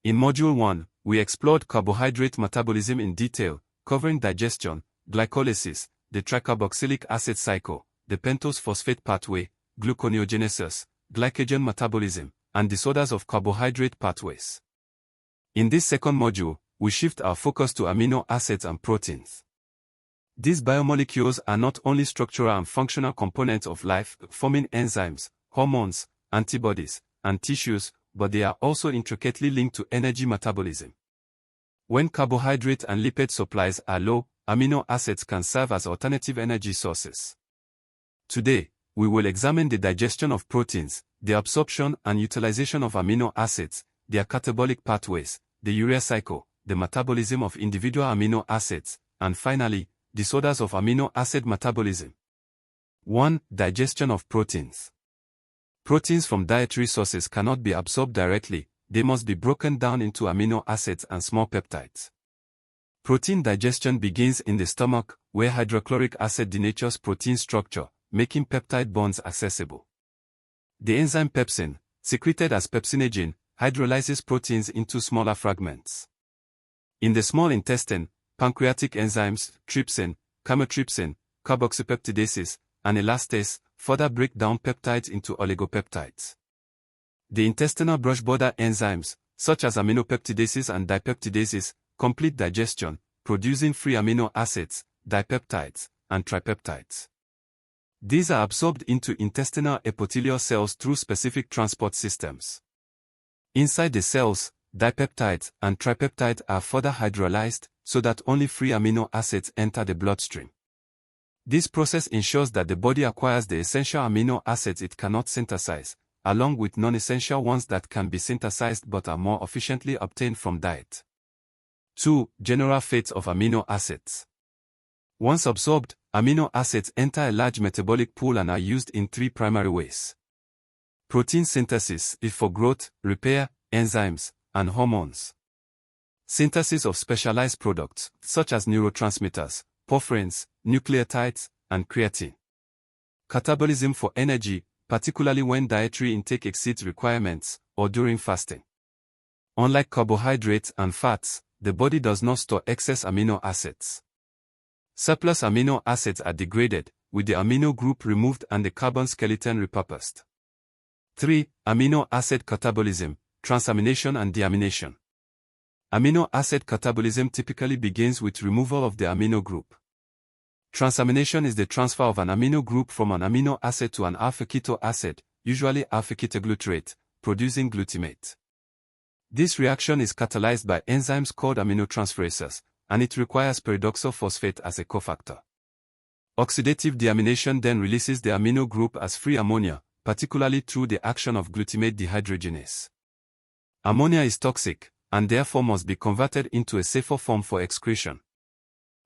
In Module 1, we explored carbohydrate metabolism in detail, covering digestion, glycolysis, the tricarboxylic acid cycle, the pentose-phosphate pathway, gluconeogenesis, glycogen metabolism, and disorders of carbohydrate pathways. In this second module, we shift our focus to amino acids and proteins. These biomolecules are not only structural and functional components of life, forming enzymes, hormones, antibodies, and tissues, but they are also intricately linked to energy metabolism. When carbohydrate and lipid supplies are low, amino acids can serve as alternative energy sources. Today, we will examine the digestion of proteins, the absorption and utilization of amino acids, their catabolic pathways, the urea cycle, the metabolism of individual amino acids, and finally, disorders of amino acid metabolism. 1. Digestion of proteins. Proteins from dietary sources cannot be absorbed directly, they must be broken down into amino acids and small peptides. Protein digestion begins in the stomach, where hydrochloric acid denatures protein structure, making peptide bonds accessible. The enzyme pepsin, secreted as pepsinogen, hydrolyzes proteins into smaller fragments. In the small intestine, pancreatic enzymes, trypsin, chymotrypsin, carboxypeptidases, and elastase further break down peptides into oligopeptides. The intestinal brush border enzymes, such as aminopeptidases and dipeptidases, complete digestion, producing free amino acids, dipeptides, and tripeptides. These are absorbed into intestinal epithelial cells through specific transport systems. Inside the cells, dipeptides and tripeptides are further hydrolyzed so that only free amino acids enter the bloodstream. This process ensures that the body acquires the essential amino acids it cannot synthesize, along with non-essential ones that can be synthesized but are more efficiently obtained from diet. 2. General fate of amino acids. Once absorbed, amino acids enter a large metabolic pool and are used in three primary ways. Protein synthesis is for growth, repair, enzymes, and hormones. Synthesis of specialized products, such as neurotransmitters, porphyrins, nucleotides, and creatine. Catabolism for energy, particularly when dietary intake exceeds requirements, or during fasting. Unlike carbohydrates and fats, the body does not store excess amino acids. Surplus amino acids are degraded, with the amino group removed and the carbon skeleton repurposed. 3. Amino acid catabolism, transamination and deamination. Amino acid catabolism typically begins with removal of the amino group. Transamination is the transfer of an amino group from an amino acid to an alpha-keto acid, usually alpha-ketoglutarate, producing glutamate. This reaction is catalyzed by enzymes called aminotransferases, and it requires pyridoxal phosphate as a cofactor. Oxidative deamination then releases the amino group as free ammonia, particularly through the action of glutamate dehydrogenase. Ammonia is toxic, and therefore must be converted into a safer form for excretion.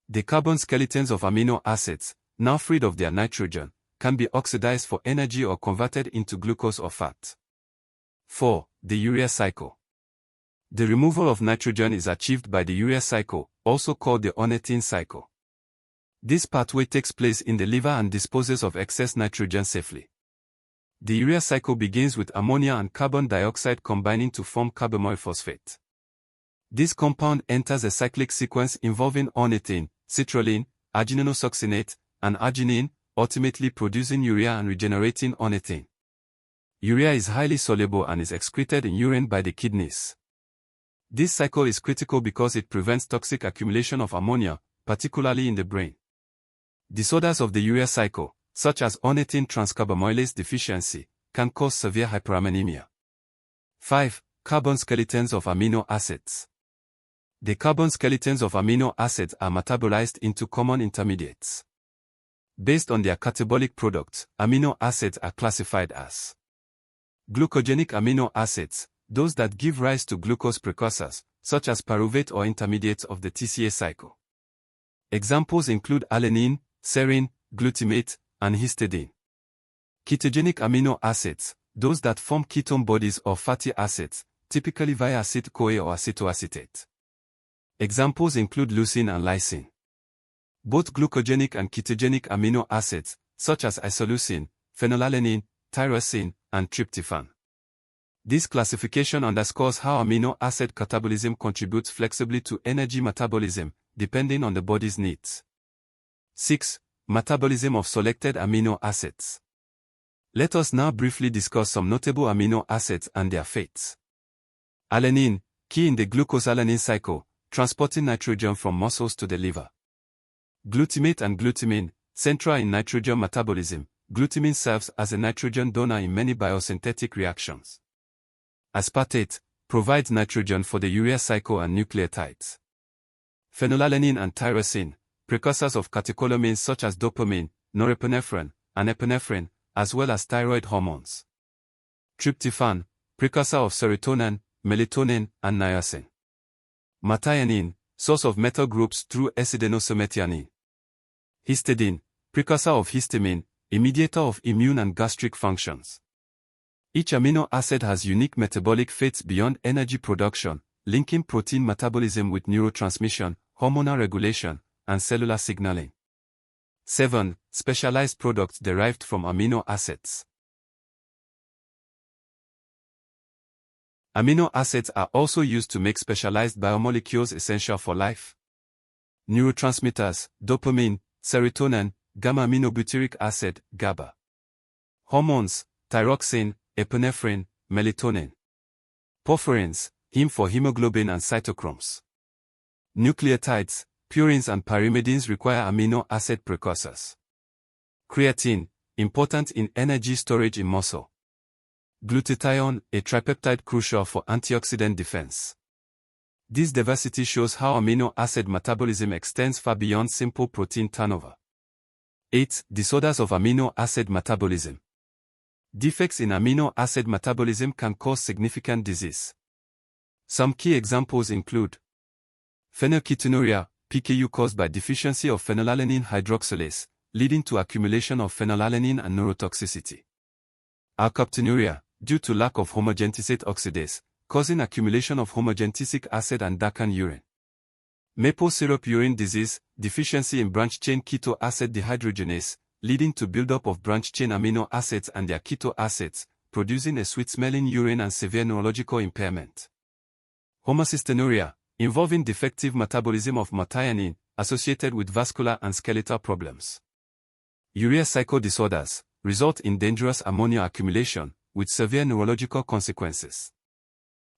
The carbon skeletons of amino acids, now freed of their nitrogen, can be oxidized for energy or converted into glucose or fat. 4. The urea cycle. The removal of nitrogen is achieved by the urea cycle, also called the ornithine cycle. This pathway takes place in the liver and disposes of excess nitrogen safely. The urea cycle begins with ammonia and carbon dioxide combining to form carbamoyl phosphate. This compound enters a cyclic sequence involving ornithine, citrulline, argininosuccinate, and arginine, ultimately producing urea and regenerating ornithine. Urea is highly soluble and is excreted in urine by the kidneys. This cycle is critical because it prevents toxic accumulation of ammonia, particularly in the brain. Disorders of the urea cycle, such as ornithine transcarbamylase deficiency, can cause severe hyperammonemia. 5. Carbon skeletons of amino acids. The carbon skeletons of amino acids are metabolized into common intermediates. Based on their catabolic products, amino acids are classified as glucogenic amino acids, those that give rise to glucose precursors, such as pyruvate or intermediates of the TCA cycle. Examples include alanine, serine, glutamate, and histidine. Ketogenic amino acids, those that form ketone bodies or fatty acids, typically via acid-CoA or acetoacetate. Examples include leucine and lysine. Both glucogenic and ketogenic amino acids, such as isoleucine, phenylalanine, tyrosine, and tryptophan. This classification underscores how amino acid catabolism contributes flexibly to energy metabolism, depending on the body's needs. 6. Metabolism of selected amino acids. Let us now briefly discuss some notable amino acids and their fates. Alanine, key in the glucosalanine cycle, transporting nitrogen from muscles to the liver. Glutamate and glutamine, central in nitrogen metabolism. Glutamine serves as a nitrogen donor in many biosynthetic reactions. Aspartate, provides nitrogen for the urea cycle and nucleotides. Phenylalanine and tyrosine, precursors of catecholamines such as dopamine, norepinephrine, and epinephrine, as well as thyroid hormones. Tryptophan, precursor of serotonin, melatonin, and niacin. Methionine, source of metal groups through S-adenosylmethionine. Histidine, precursor of histamine, a mediator of immune and gastric functions. Each amino acid has unique metabolic fates beyond energy production, linking protein metabolism with neurotransmission, hormonal regulation, and cellular signaling. 7. Specialized products derived from amino acids. Amino acids are also used to make specialized biomolecules essential for life. Neurotransmitters, dopamine, serotonin, gamma-aminobutyric acid, GABA. Hormones, thyroxine, epinephrine, melatonin. Porphyrins, heme for hemoglobin and cytochromes. Nucleotides, purines and pyrimidines require amino acid precursors. Creatine, important in energy storage in muscle. Glutathione, a tripeptide crucial for antioxidant defense. This diversity shows how amino acid metabolism extends far beyond simple protein turnover. 8. Disorders of amino acid metabolism. Defects in amino acid metabolism can cause significant disease. Some key examples include phenylketonuria, PKU caused by deficiency of phenylalanine hydroxylase, leading to accumulation of phenylalanine and neurotoxicity. Alkaptonuria, due to lack of homogentisate oxidase, causing accumulation of homogentisic acid and darkened urine. Maple syrup urine disease, deficiency in branched-chain keto acid dehydrogenase, leading to buildup of branched-chain amino acids and their keto acids, producing a sweet-smelling urine and severe neurological impairment. Homocystinuria, involving defective metabolism of methionine, associated with vascular and skeletal problems. Urea cycle disorders, result in dangerous ammonia accumulation, with severe neurological consequences.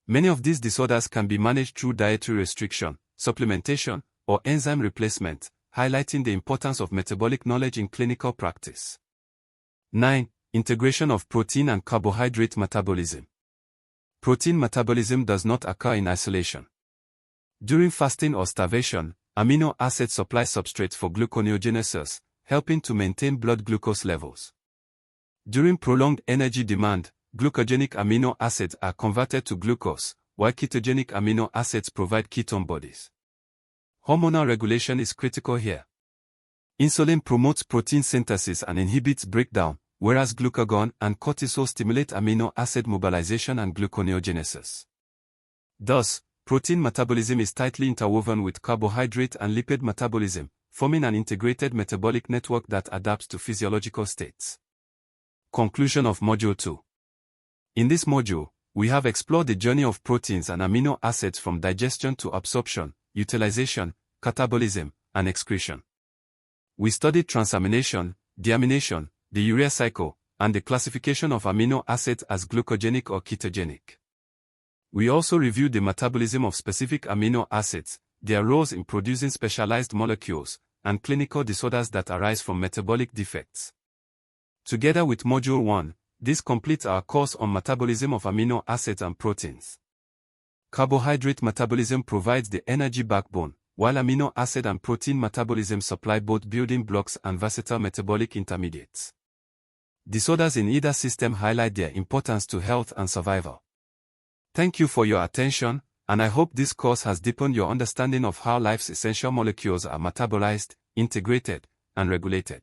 Many of these disorders can be managed through dietary restriction, supplementation, or enzyme replacement, highlighting the importance of metabolic knowledge in clinical practice. 9. Integration of protein and carbohydrate metabolism. Protein metabolism does not occur in isolation. During fasting or starvation, amino acids supply substrate for gluconeogenesis, helping to maintain blood glucose levels. During prolonged energy demand, glucogenic amino acids are converted to glucose, while ketogenic amino acids provide ketone bodies. Hormonal regulation is critical here. Insulin promotes protein synthesis and inhibits breakdown, whereas glucagon and cortisol stimulate amino acid mobilization and gluconeogenesis. Thus, protein metabolism is tightly interwoven with carbohydrate and lipid metabolism, forming an integrated metabolic network that adapts to physiological states. Conclusion of Module 2. In this module, we have explored the journey of proteins and amino acids from digestion to absorption, utilization, catabolism, and excretion. We studied transamination, deamination, the urea cycle, and the classification of amino acids as glucogenic or ketogenic. We also reviewed the metabolism of specific amino acids, their roles in producing specialized molecules, and clinical disorders that arise from metabolic defects. Together with Module 1, this completes our course on metabolism of amino acids and proteins. Carbohydrate metabolism provides the energy backbone, while amino acid and protein metabolism supply both building blocks and versatile metabolic intermediates. Disorders in either system highlight their importance to health and survival. Thank you for your attention, and I hope this course has deepened your understanding of how life's essential molecules are metabolized, integrated, and regulated.